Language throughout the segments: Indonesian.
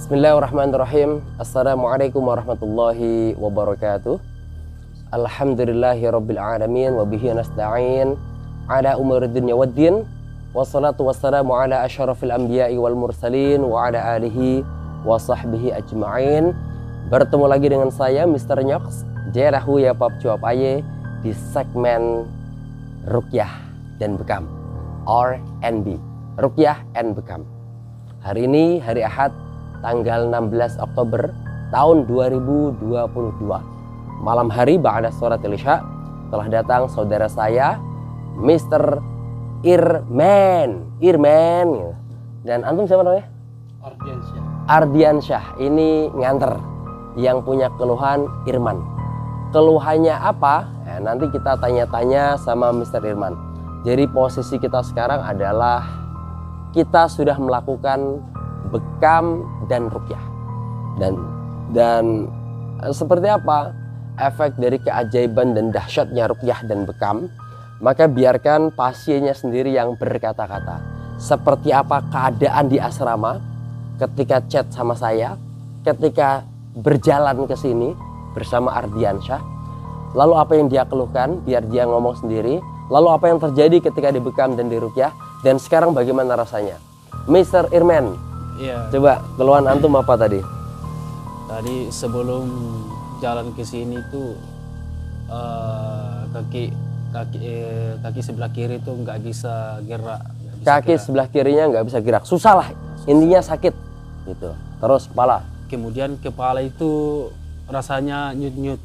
Bismillahirrahmanirrahim. Assalamualaikum warahmatullahi wabarakatuh. Alhamdulillahirabbil alamin wa bihi nasta'in ala umuri dunya waddin. Wassalatu wassalamu ala asyrafil anbiya'i wal mursalin wa ala alihi wa sahbihi ajma'in. Bertemu lagi dengan saya Mr. Nyox Jerahu ya Pap Cuap Aye di segmen Ruqyah dan Bekam R&B, Ruqyah and Bekam. Hari ini hari Ahad tanggal 16 Oktober tahun 2022. Malam hari ba'da sholatil Isya telah datang saudara saya Mr. Irman. Dan antum siapa namanya? Ardiansyah. Ini nganter yang punya keluhan Irman. Keluhannya apa? Nah, nanti kita tanya-tanya sama Mr. Irman. Jadi posisi kita sekarang adalah kita sudah melakukan bekam dan ruqyah. Dan seperti apa efek dari keajaiban dan dahsyatnya ruqyah dan bekam? Maka biarkan pasiennya sendiri yang berkata-kata. Seperti apa keadaan di asrama ketika chat sama saya, ketika berjalan ke sini bersama Ardiansyah. Lalu apa yang dia keluhkan, biar dia ngomong sendiri. Lalu apa yang terjadi ketika dibekam dan diruqyah, dan sekarang bagaimana rasanya? Mr. Irman. Iya. Coba keluhan antum apa tadi? Tadi sebelum jalan ke sini tuh kaki sebelah kiri tuh nggak bisa gerak. Sebelah kirinya nggak bisa gerak, susah lah. Intinya sakit gitu. Terus kepala. Kemudian kepala itu rasanya nyut-nyut.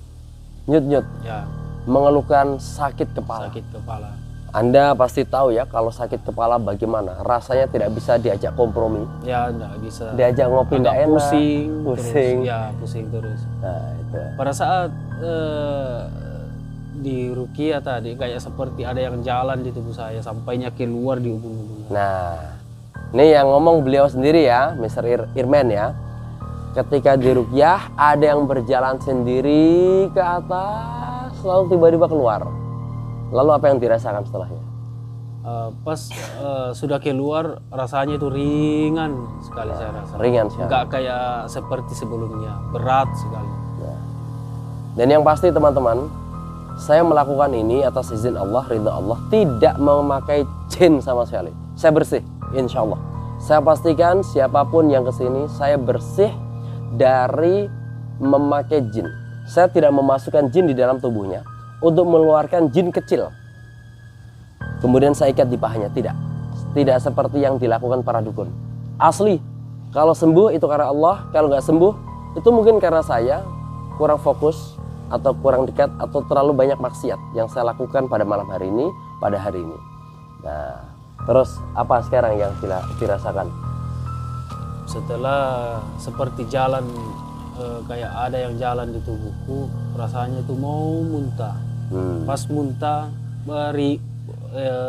Nyut-nyut. Ya. Mengeluhkan sakit kepala. Sakit kepala. Anda pasti tahu ya kalau sakit kepala bagaimana. Rasanya tidak bisa diajak kompromi. Ya, nggak bisa. Diajak ngopi nggak enak. Pusing. Pusing. Terus. Ya, pusing terus. Nah, itu. Pada saat di ruqyah tadi kayak seperti ada yang jalan di tubuh saya sampainya keluar di ubun-ubun. Nah, ini yang ngomong beliau sendiri ya, Mr. Irman ya. Ketika di ruqyah ada yang berjalan sendiri ke atas, lalu tiba-tiba keluar. Lalu apa yang dirasakan setelahnya? Pas sudah keluar rasanya itu ringan sekali saya rasa. Ringan sekali. Enggak kayak seperti sebelumnya, berat sekali. Ya. Dan yang pasti teman-teman, saya melakukan ini atas izin Allah, ridha Allah, tidak memakai jin sama sekali. Saya bersih, insya Allah. Saya pastikan siapapun yang kesini, saya bersih dari memakai jin. Saya tidak memasukkan jin di dalam tubuhnya untuk mengeluarkan jin kecil. Kemudian saya ikat di pahanya, tidak. Tidak seperti yang dilakukan para dukun. Asli, kalau sembuh itu karena Allah, kalau nggak sembuh itu mungkin karena saya kurang fokus atau kurang dekat atau terlalu banyak maksiat yang saya lakukan pada malam hari ini, pada hari ini. Nah, terus apa sekarang yang dirasakan? Setelah seperti jalan, kayak ada yang jalan di tubuhku, rasanya itu mau muntah. Pas muntah,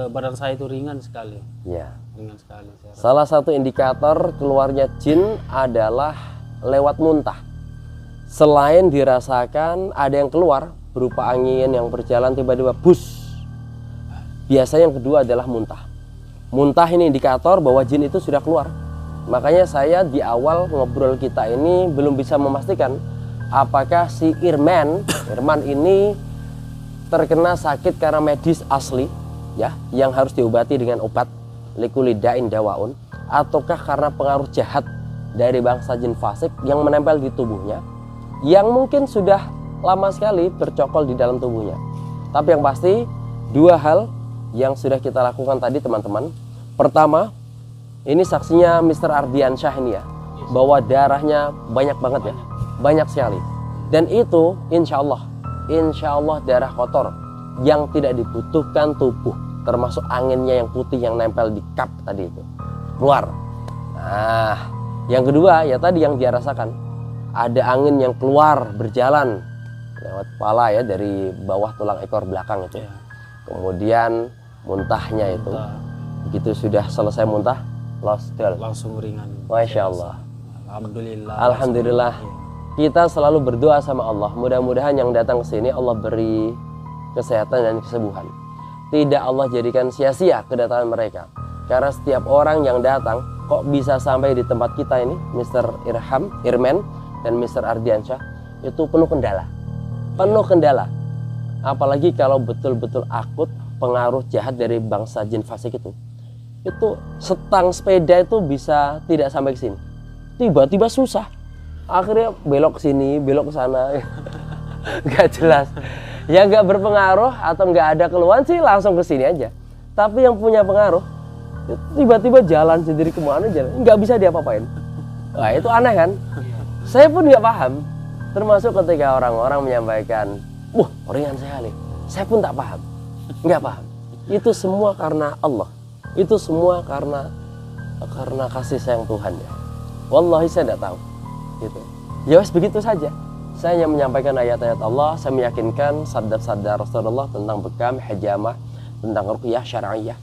badan saya itu ringan sekali. Ya. Ringan sekali. Salah satu indikator keluarnya jin adalah lewat muntah. Selain dirasakan ada yang keluar berupa angin yang berjalan tiba-tiba bus. Biasanya yang kedua adalah muntah. Muntah ini indikator bahwa jin itu sudah keluar. Makanya saya di awal ngobrol kita ini belum bisa memastikan apakah si Irman ini terkena sakit karena medis asli ya, yang harus diobati dengan obat likulidain dawaun, ataukah karena pengaruh jahat dari bangsa jin fasik yang menempel di tubuhnya, yang mungkin sudah lama sekali bercokol di dalam tubuhnya. Tapi yang pasti dua hal yang sudah kita lakukan tadi teman-teman. Pertama, ini saksinya Mr. Ardiansyah ini ya, bahwa darahnya banyak banget ya, banyak sekali. Dan itu insya Allah darah kotor yang tidak dibutuhkan tubuh, termasuk anginnya yang putih yang nempel di kap tadi itu keluar. Nah, yang kedua ya tadi yang dia rasakan, ada angin yang keluar berjalan lewat kepala ya, dari bawah tulang ekor belakang itu. Kemudian muntahnya itu, begitu sudah selesai muntah langsung ringan. Masya Allah. Alhamdulillah. Kita selalu berdoa sama Allah, mudah-mudahan yang datang ke sini Allah beri kesehatan dan kesembuhan. Tidak Allah jadikan sia-sia kedatangan mereka. Karena setiap orang yang datang kok bisa sampai di tempat kita ini, Mr. Irman dan Mr. Ardiansyah, itu penuh kendala. Penuh kendala. Apalagi kalau betul-betul akut pengaruh jahat dari bangsa jin fasik itu. Itu setang sepeda itu bisa tidak sampai ke sini. Tiba-tiba susah. Akhirnya belok ke sini, belok ke sana. Nggak jelas. Yang nggak berpengaruh atau nggak ada keluhan sih langsung ke sini aja. Tapi yang punya pengaruh, tiba-tiba jalan sendiri kemana jalan, nggak bisa diapa-apain. Nah itu aneh kan? Saya pun nggak paham. Termasuk ketika orang-orang menyampaikan, wah ringan sekali. Saya pun tak paham, nggak paham. Itu semua karena Allah. Itu semua karena kasih sayang Tuhan ya. Wallahi saya tidak tahu. Gitu. Ya wes begitu saja. Saya hanya menyampaikan ayat-ayat Allah, saya meyakinkan sabda-sabda Rasulullah tentang bekam, hijamah, tentang ruqyah syar'iyah.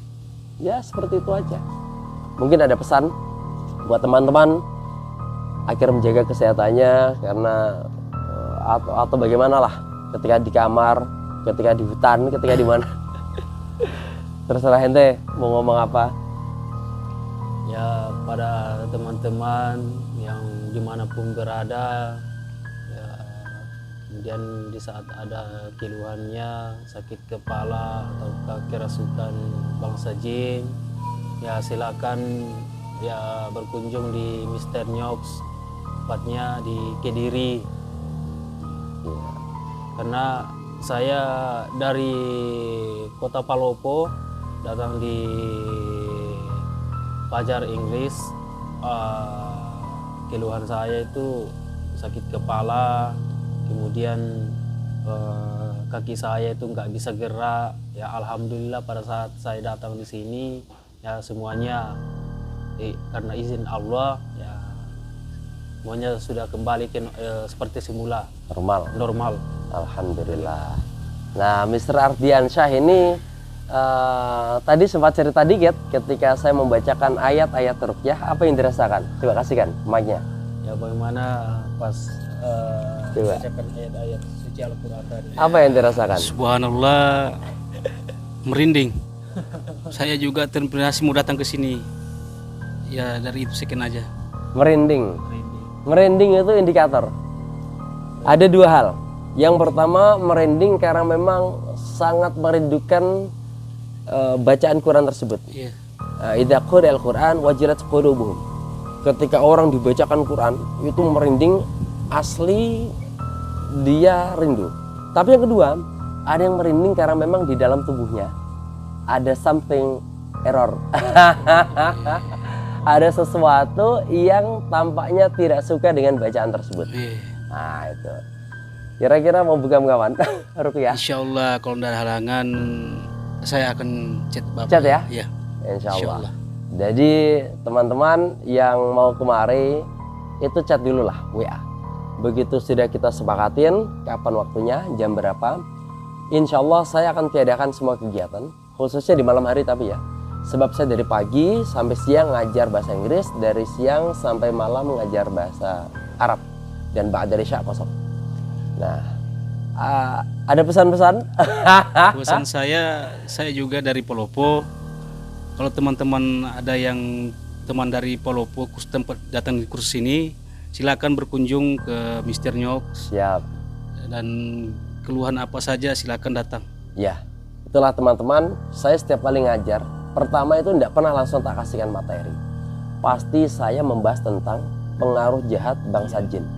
Ya seperti itu aja. Mungkin ada pesan buat teman-teman agar menjaga kesehatannya karena atau bagaimana lah ketika di kamar, ketika di hutan, ketika di mana. Terserah ente mau ngomong apa. Ya pada teman-teman yang dimanapun berada, ya, kemudian di saat ada keluhannya, sakit kepala atau kerasukan bangsa jin, ya silakan ya berkunjung di Mr. Nyox, tepatnya di Kediri. Ya, karena saya dari kota Palopo datang di Pajar Inggris. Keluhan saya itu sakit kepala, kemudian kaki saya itu nggak bisa gerak. Ya alhamdulillah pada saat saya datang di sini ya semuanya karena izin Allah ya semuanya sudah kembali seperti semula, normal. Alhamdulillah. Nah Mr. Ardiansyah ini tadi sempat cerita dikit ketika saya membacakan ayat-ayat ruqyah, apa yang dirasakan? Coba kasihkan mic-nya. Ya bagaimana pas membacakan ayat-ayat suci Al-Quran tadi. Apa yang dirasakan? Subhanallah, merinding. Saya juga terinspirasi mau datang ke sini. Ya dari itu sekian aja. Merinding. Merinding itu indikator. Ada dua hal. Yang pertama merinding karena memang sangat merindukan bacaan Quran tersebut. Idza quri'al Quran wajilat qulubuhum. Ketika orang dibacakan Quran itu merinding, asli dia rindu. Tapi yang kedua, ada yang merinding karena memang di dalam tubuhnya ada something error. Ada sesuatu yang tampaknya tidak suka dengan bacaan tersebut. Nah itu. Kira-kira mau buka kawan ruqyah? Insya Allah kalau tidak ada halangan saya akan chat Bapak. Chat ya? Iya. Insya Allah. Jadi teman-teman yang mau kemari itu chat dulu lah WA. Begitu sudah kita sepakatin kapan waktunya, jam berapa, insya Allah saya akan tiadakan semua kegiatan, khususnya di malam hari tapi ya. Sebab saya dari pagi sampai siang ngajar bahasa Inggris, dari siang sampai malam ngajar bahasa Arab, dan ba'da isya kosong. Nah, ada pesan-pesan? Pesan saya juga dari Palopo. Kalau teman-teman ada yang teman dari Palopo tempat datang di kursus ini, silakan berkunjung ke Mr. Nyox. Siap. Dan keluhan apa saja silakan datang. Ya, itulah teman-teman. Saya setiap kali ngajar, pertama itu tidak pernah langsung tak kasihkan materi. Pasti saya membahas tentang pengaruh jahat bangsa jin.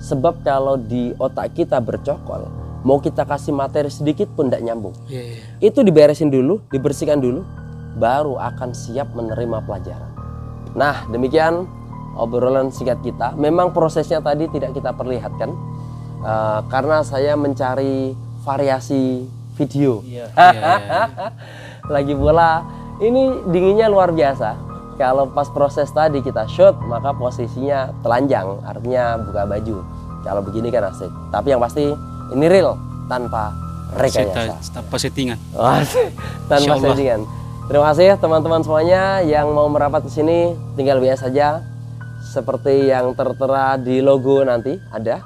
Sebab kalau di otak kita bercokol, mau kita kasih materi sedikit pun tidak nyambung. Itu diberesin dulu, dibersihkan dulu, baru akan siap menerima pelajaran. Nah demikian obrolan singkat kita. Memang prosesnya tadi tidak kita perlihatkan karena saya mencari variasi video. Lagi pula ini dinginnya luar biasa. Kalau pas proses tadi kita shoot, maka posisinya telanjang, artinya buka baju. Kalau begini kan asik. Tapi yang pasti ini real, tanpa rekayasa. Tanpa settingan. Tanpa settingan. Terima kasih teman-teman semuanya yang mau merapat ke sini, tinggal WA saja. Seperti yang tertera di logo nanti ada.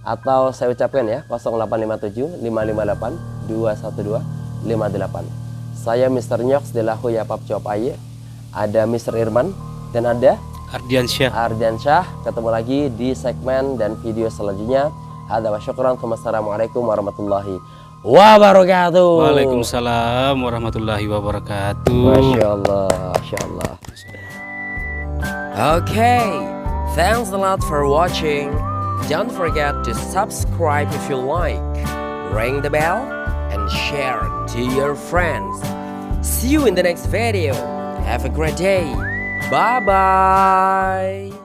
Atau saya ucapkan ya, 0857 558 212 58. Saya Mr. Nyox de la Hoya Pap Job Aye. Ada Mr. Irman dan ada Ardiansyah. Ardiansyah. Ketemu lagi di segmen dan video selanjutnya. Hadza wa syukran. Wassalamualaikum warahmatullahi wabarakatuh. Waalaikumsalam warahmatullahi wabarakatuh. Masya Allah, Masya Allah. Okay, thanks a lot for watching. Don't forget to subscribe if you like, ring the bell, and share to your friends. See you in the next video. Have a great day. Bye bye.